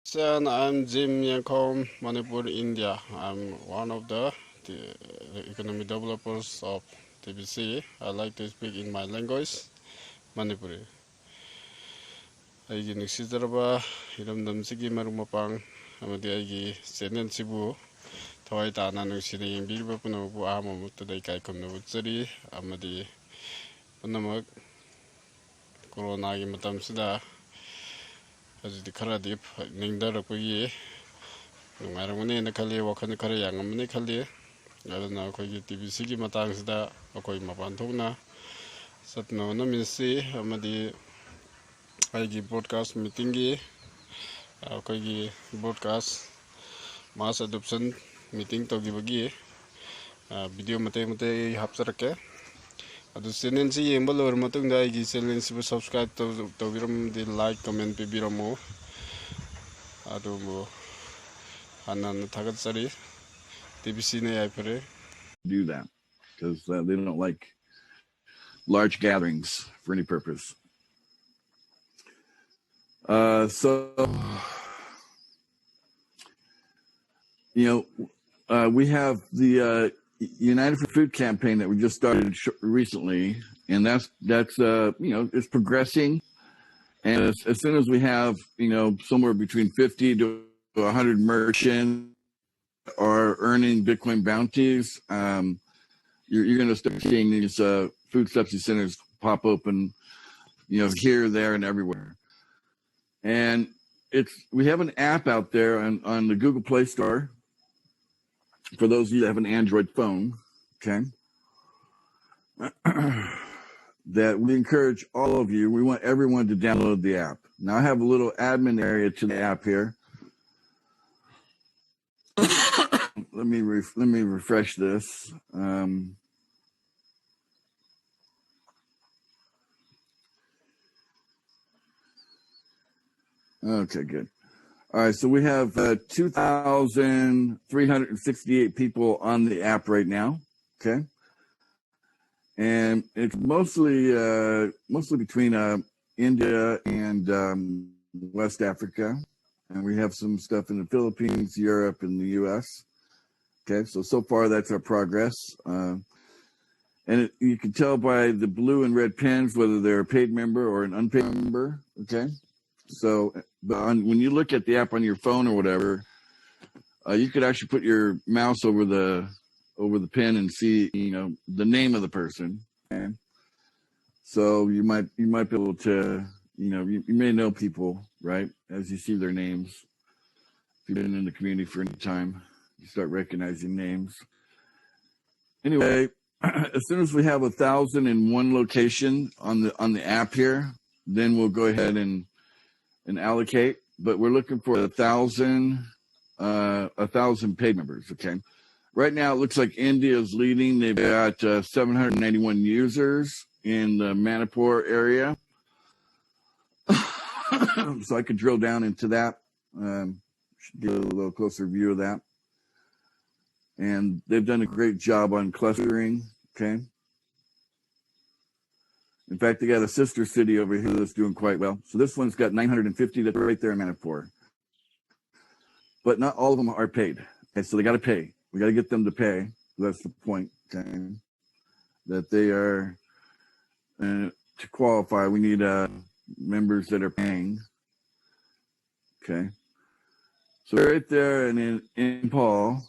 So I'm Jim Yankom, Manipur, India. I'm one of the economic developers of TBC. I like to speak in my language, Manipuri. ꯑꯩꯒꯤ ꯅꯨꯡꯁꯤꯖꯔꯕ ꯏꯔꯝꯗꯝꯁꯤꯒꯤ ꯃꯔꯨꯞ ꯃꯄꯥꯡ ꯑꯃꯗꯤ ꯑꯩꯒꯤ ꯆꯦꯅꯦꯜꯁꯤꯕꯨ ꯊꯋꯥꯏ ꯇꯥꯅ ꯅꯨꯡꯁꯤꯅ ꯌꯦꯡꯕꯤꯔꯤꯕ ꯄꯨꯝꯅꯃꯛꯄꯨ ꯑꯍꯥꯟꯕ ꯃꯛꯇꯗ ꯏꯀꯥꯏ ꯈꯨꯝꯅꯕ ꯎꯠꯆꯔꯤ ꯑꯃꯗꯤ ꯄꯨꯝꯅꯃꯛ ꯀꯣꯔꯣꯅꯥꯒꯤ ꯃꯇꯝꯁꯤꯗ ꯍꯧꯖꯤꯛꯇꯤ ꯈꯔꯗꯤ ꯅꯤꯡꯊꯔꯛꯄꯒꯤ ꯅꯨꯡꯉꯥꯏꯔꯝꯒꯅꯤꯅ ꯈꯜꯂꯤ ꯋꯥꯈꯜ ꯈꯔ ꯌꯥꯡꯉꯝꯃꯅꯤ ꯈꯜꯂꯤ ꯑꯗꯨꯅ ꯑꯩꯈꯣꯏꯒꯤ TBCꯒꯤ ꯃꯇꯥꯡꯁꯤꯗ ꯑꯩꯈꯣꯏ ꯃꯄꯥꯟ ꯊꯣꯛꯅ ꯆꯠꯅ ꯍꯣꯠꯅꯃꯤꯟꯅꯁꯤ ꯑꯃꯗꯤ ꯑꯩꯒꯤ ꯕ꯭ꯔꯣꯗꯀꯥꯁ ꯃꯤꯇꯤꯡꯒꯤ ꯑꯩꯈꯣꯏꯒꯤ ꯕ꯭ꯔꯣꯗꯀꯥꯁ ꯃꯥꯁ ꯑꯦꯗꯣꯞꯁꯟ ꯃꯤꯇꯤꯡ ꯇꯧꯈꯤꯕꯒꯤ ꯚꯤꯗꯤꯑꯣ ꯃꯇꯦꯛ ꯃꯇꯦꯛ ꯑꯩ ꯍꯥꯞꯆꯔꯛꯀꯦ ꯑꯗꯨ ꯆꯦꯅꯦꯜꯁꯤ ꯌꯦꯡꯕ ꯂꯣꯏꯔ ꯃꯇꯨꯡꯗ ꯑꯩꯒꯤ ꯆꯦꯅꯦꯜꯁꯤꯕꯨ ꯁꯕꯁꯀ꯭ꯔꯥꯏꯕ ꯇꯧꯕꯤꯔꯝꯃꯗꯤ ꯂꯥꯏꯛ ꯀꯃꯦꯟ ꯄꯤꯕꯤꯔꯝꯃꯨ ꯑꯗꯨꯕꯨ ꯍꯟꯅ ꯊꯥꯒꯠꯆꯔꯤ TBCꯅ ꯌꯥꯏꯐꯔꯦ. Do that because they don't like large gatherings for any purpose. We have the United for Food campaign that we just started recently, and that's it's progressing. And as soon as we have somewhere between 50 to 100 merchants are earning Bitcoin bounties, you're going to start seeing these food subsidy centers pop open, here, there, and everywhere. And we have an app out there on the Google Play Store for those of you that have an Android phone, okay? That we encourage all of you. We want everyone to download the app. Now I have a little admin area to the app here. Let me refresh this. Okay, good. All right, so we have 2,368 people on the app right now. Okay, and it's mostly between India and West Africa, and we have some stuff in the Philippines, Europe, and the U.S. Okay, so far that's our progress. And you can tell by the blue and red pins whether they're a paid member or an unpaid member. Okay, so when you look at the app on your phone or whatever, you could actually put your mouse over the pin and see the name of the person. Okay? So you might be able to you may know people, right, as you see their names. If you've been in the community for any time, you start recognizing names. Anyway, as soon as we have 1,001 location on the app here, then we'll go ahead and allocate. But we're looking for 1,000 paid members. Okay, right now it looks like India is leading. They've got 791 users in the Manipur area. So I could drill down into that. Should get a little closer view of that. And they've done a great job on clustering, okay? In fact, they got a sister city over here that's doing quite well. So this one's got 950, that's right there in Manipur. But not all of them are paid. Okay, so they got to pay. We got to get them to pay. That's the point, okay? That they are, to qualify, we need members that are paying, okay? So right there in Paul,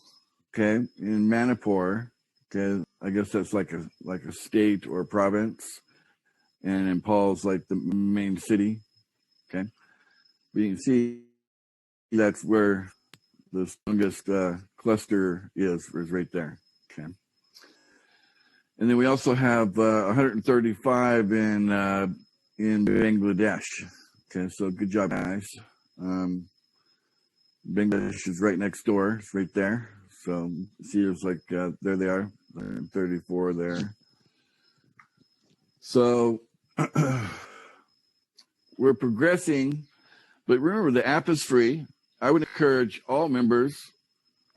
okay, in Manipur, okay, I guess that's like a state or a province, and Impal's like the main city, okay. But you can see that's where the strongest cluster is right there, okay. And then we also have 135 in Bangladesh, okay. So good job, guys. Bangladesh is right next door. It's right there. So see, it's like there they are, 34 there. So we're progressing, but remember the app is free. I would encourage all members,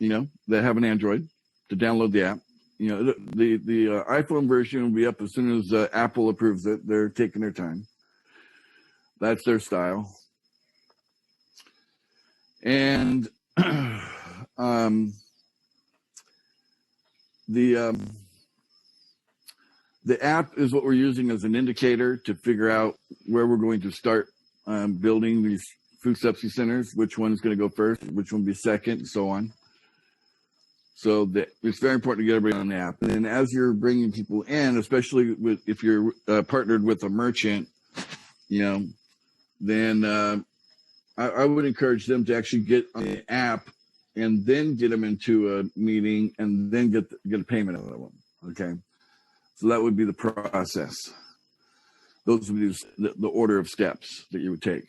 that have an Android, to download the app. The iPhone version will be up as soon as Apple approves it. They're taking their time. That's their style. And the app is what we're using as an indicator to figure out where we're going to start building these food subsidy centers, which one is going to go first, which one will be second, and so on. So it's very important to get everybody on the app. And then as you're bringing people in, especially if you're partnered with a merchant, then I would encourage them to actually get on the app and then get them into a meeting and then get a payment out of them. Okay. So that would be the process. Those would be the order of steps that you would take.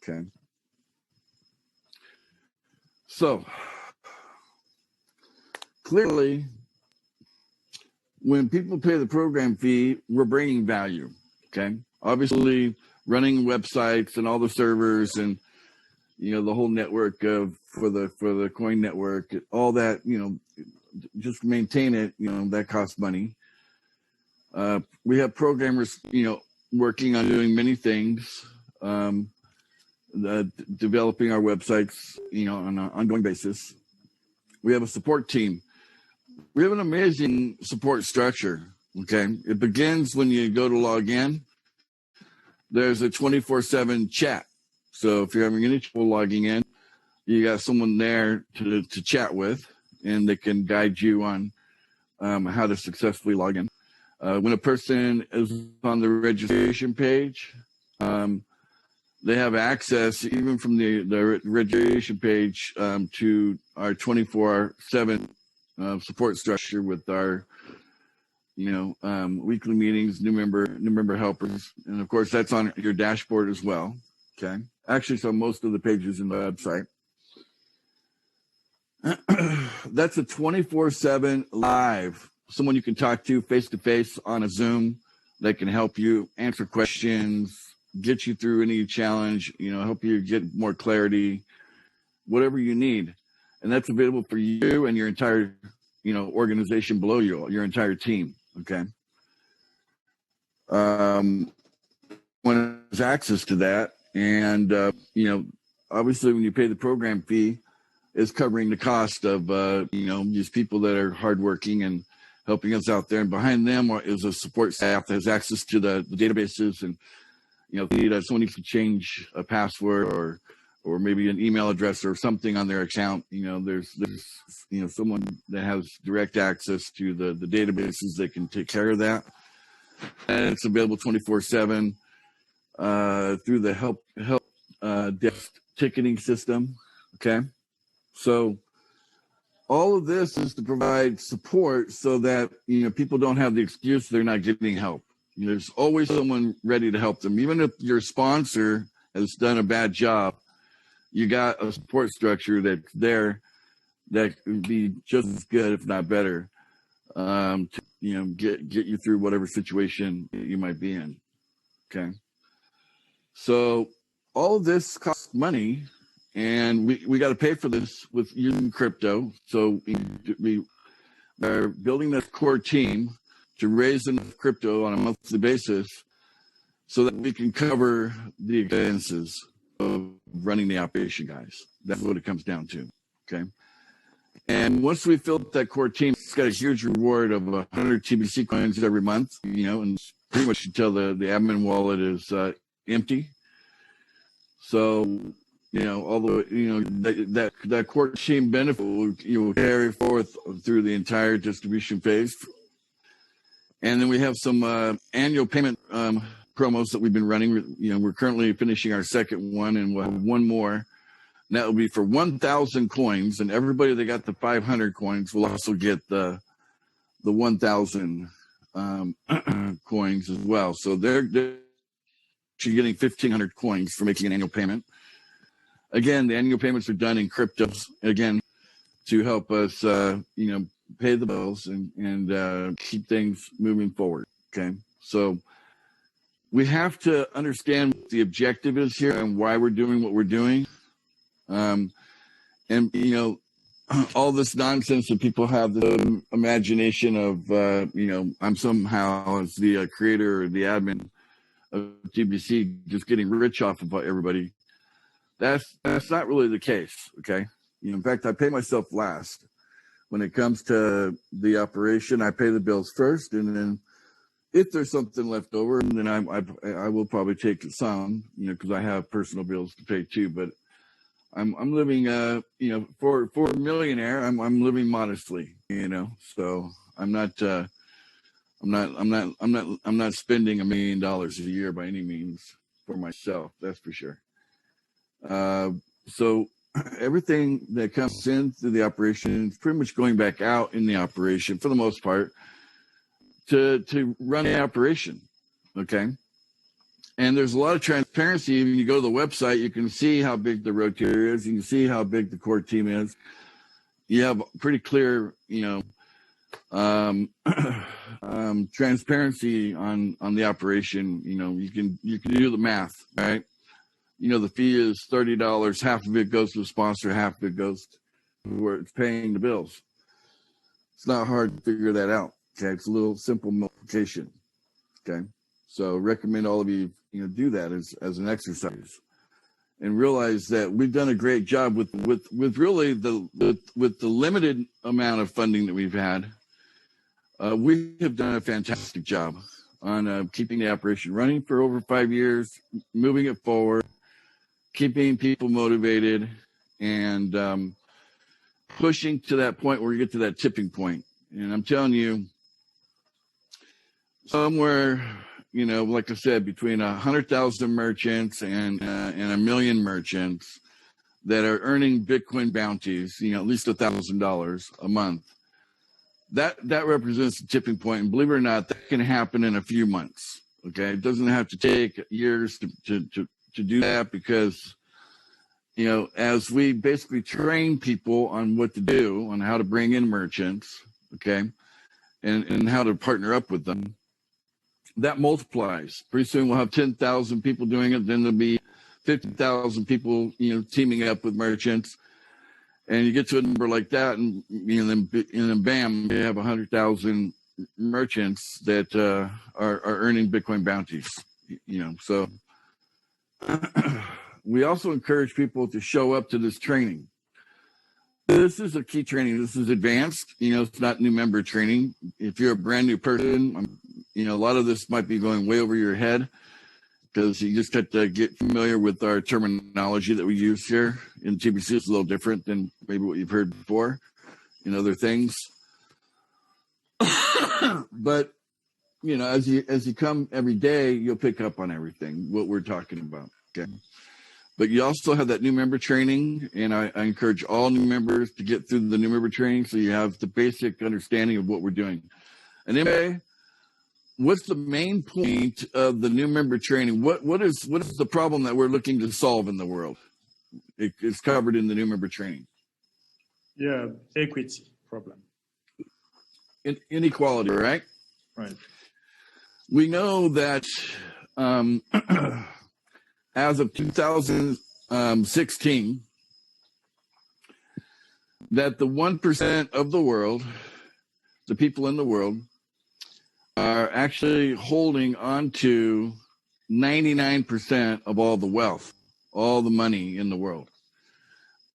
Okay. So clearly, when people pay the program fee, we're bringing value. Okay. Obviously, running websites and all the servers and the whole network for the coin network, all that, just maintain it, that costs money. We have programmers, working on doing many things, developing our websites, on an ongoing basis. We have a support team. We have an amazing support structure. Okay. It begins when you go to log in. There's a 24/7 chat. So if you're having any trouble logging in, you got someone there to chat with, and they can guide you on how to successfully log in. When a person is on the registration page, they have access even from the registration page to our 24/7 support structure with our weekly meetings, new member helpers, and of course that's on your dashboard as well. Okay, actually, so most of the pages in the website. That's a 24/7 live. Someone you can talk to face on a Zoom that can help you answer questions, get you through any challenge, help you get more clarity, whatever you need. And that's available for you and your entire, organization below you, your entire team. Okay. One has access to that. And, obviously when you pay the program fee, it's covering the cost of, these people that are hardworking and helping us out there. And behind them is a support staff that has access to the databases. And, if someone needs to change a password or maybe an email address or something on their account, there's someone that has direct access to the databases that can take care of that. And it's available 24/7 through the help desk ticketing system. Okay. So all of this is to provide support so that, people don't have the excuse they're not getting help. There's always someone ready to help them. Even if your sponsor has done a bad job, you got a support structure that's there that could be just as good, if not better, to get you through whatever situation you might be in. Okay. So all of this costs money, and we got to pay for this with using crypto. So we are building this core team to raise enough crypto on a monthly basis so that we can cover the expenses of running the operation, guys. That's what it comes down to. Okay. And once we fill up that core team, it's got a huge reward of 100 TBC coins every month, and pretty much until the admin wallet is empty. So, although, that core team benefit will carry forth through the entire distribution phase. And then we have some annual payment promos that we've been running. We're currently finishing our second one, and we'll have one more. And that will be for 1,000 coins, and everybody that got the 500 coins will also get the 1,000 coins as well. So they're actually getting 1,500 coins for making an annual payment. Again, the annual payments are done in cryptos, again, to help us, pay the bills and keep things moving forward. Okay. So we have to understand what the objective is here and why we're doing what we're doing. And, all this nonsense that people have the imagination of, I'm somehow as the creator or the admin of TBC just getting rich off of everybody. That's not really the case. Okay. In fact, I pay myself last when it comes to the operation. I pay the bills first, and then if there's something left over, then I will probably take some, because I have personal bills to pay too. But I'm living, for a millionaire, I'm living modestly, So I'm not spending $1 million a year by any means for myself. That's for sure. So everything that comes in through the operation is pretty much going back out in the operation for the most part to run the operation. Okay. And there's a lot of transparency. When you go to the website, you can see how big the rotator is. You can see how big the core team is. You have pretty clear, transparency on the operation. You can do the math, right? The fee is $30. Half of it goes to the sponsor, half of it goes to where it's paying the bills. It's not hard to figure that out. Okay, it's a little simple multiplication. Okay, so recommend all of you, do that as an exercise, and realize that we've done a great job with really with the limited amount of funding that we've had. We have done a fantastic job on keeping the operation running for over 5 years, moving it forward, keeping people motivated, and pushing to that point where you get to that tipping point. And I'm telling you, somewhere, like I said, between 100,000 merchants and 1 million merchants that are earning Bitcoin bounties, at least $1,000 a month. That represents the tipping point, and believe it or not, that can happen in a few months. Okay, it doesn't have to take years to do that, because as we basically train people on what to do, on how to bring in merchants, okay, and how to partner up with them, that multiplies. Pretty soon we'll have 10,000 people doing it. Then there'll be 50,000 people, teaming up with merchants, and you get to a number like that, and then bam, you have 100,000 merchants that are earning Bitcoin bounties. So we also encourage people to show up to this training. This is a key training. This is advanced. It's not new member training. If you're a brand new person, a lot of this might be going way over your head, because you just have to get familiar with our terminology that we use here in TBC. It's a little different than maybe what you've heard before in other things. But, as you come every day, you'll pick up on everything, what we're talking about. Okay. But you also have that new member training, and I encourage all new members to get through the new member training so you have the basic understanding of what we're doing. And anyway, what's the main point of the new member training? What is the problem that we're looking to solve in the world? It's covered in the new member training. Yeah, equity problem. Inequality, right? Right. We know that as of 2016, that the 1% of the world, the people in the world, are actually holding on to 99% of all the wealth, all the money in the world.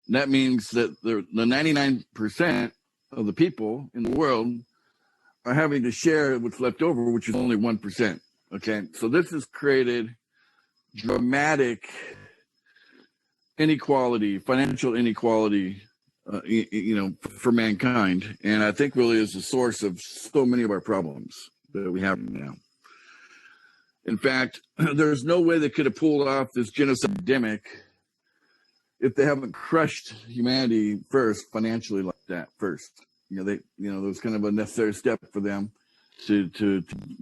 That means that the 99% of the people in the world are having to share what's left over, which is only 1%. Okay, so this has created dramatic inequality, financial inequality, for mankind, and I think really is the source of so many of our problems that we have now. In fact, there's no way they could have pulled off this genocide epidemic if they haven't crushed humanity first, financially, like that first. There was kind of a necessary step for them to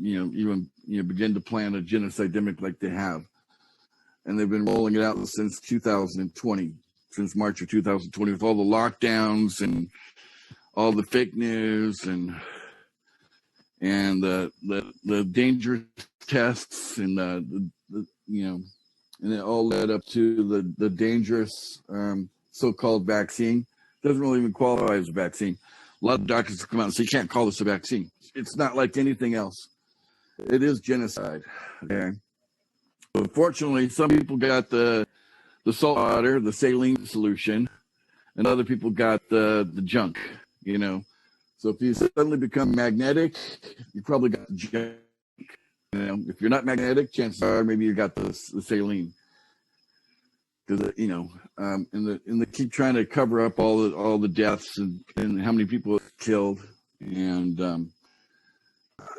even begin to plan a genocide epidemic like they have. And they've been rolling it out since 2020, since March of 2020, with all the lockdowns and all the fake news and the dangerous tests and and it all led up to the dangerous so-called vaccine. Doesn't really even qualify as a vaccine. A lot of doctors come out and say, you can't call this a vaccine. It's not like anything else. It is genocide. Okay. Unfortunately, some people got the the salt water, the saline solution, and other people got the junk, you know. So if you suddenly become magnetic, you probably got the junk. You know, if you're not magnetic, chances are maybe you got the saline. Because you know, and they keep trying to cover up all the deaths and how many people it killed, and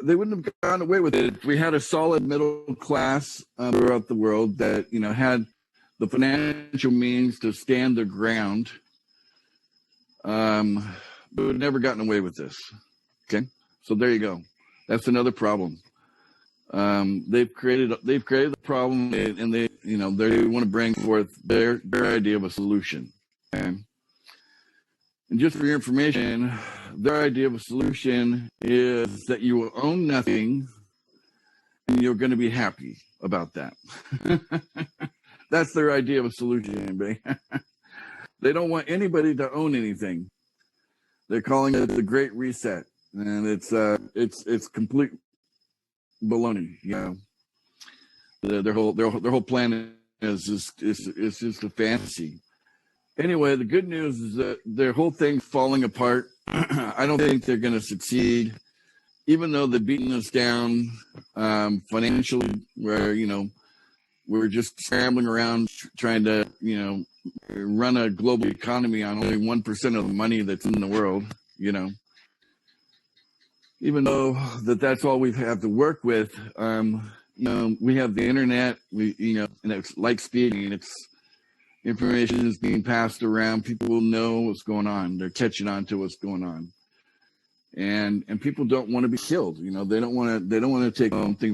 they wouldn't have gone away with it if we had a solid middle class throughout the world that, you know, had the financial means to stand their ground. We would have never gotten away with this. Okay, so there you go. That's another problem. They've created the problem, and they want to bring forth their idea of a solution. Okay? And just for your information, their idea of a solution is that you will own nothing and you're going to be happy about that. That's their idea of a solution, anybody. They don't want anybody to own anything. They're calling it the Great Reset, and it's complete baloney. You know, their whole plan is just a fantasy. Anyway, the good news is that their whole thing's falling apart. I don't think they're going to succeed, even though they've beaten us down financially, where, you know, we're just scrambling around trying to, you know, run a global economy on only 1% of the money that's in the world, you know. Even though that's all we have to work with, you know, we have the internet, you know, and it's light speed, and it's information is being passed around. People will know what's going on. They're catching on to what's going on, and people don't want to be killed. You know, they don't want to take something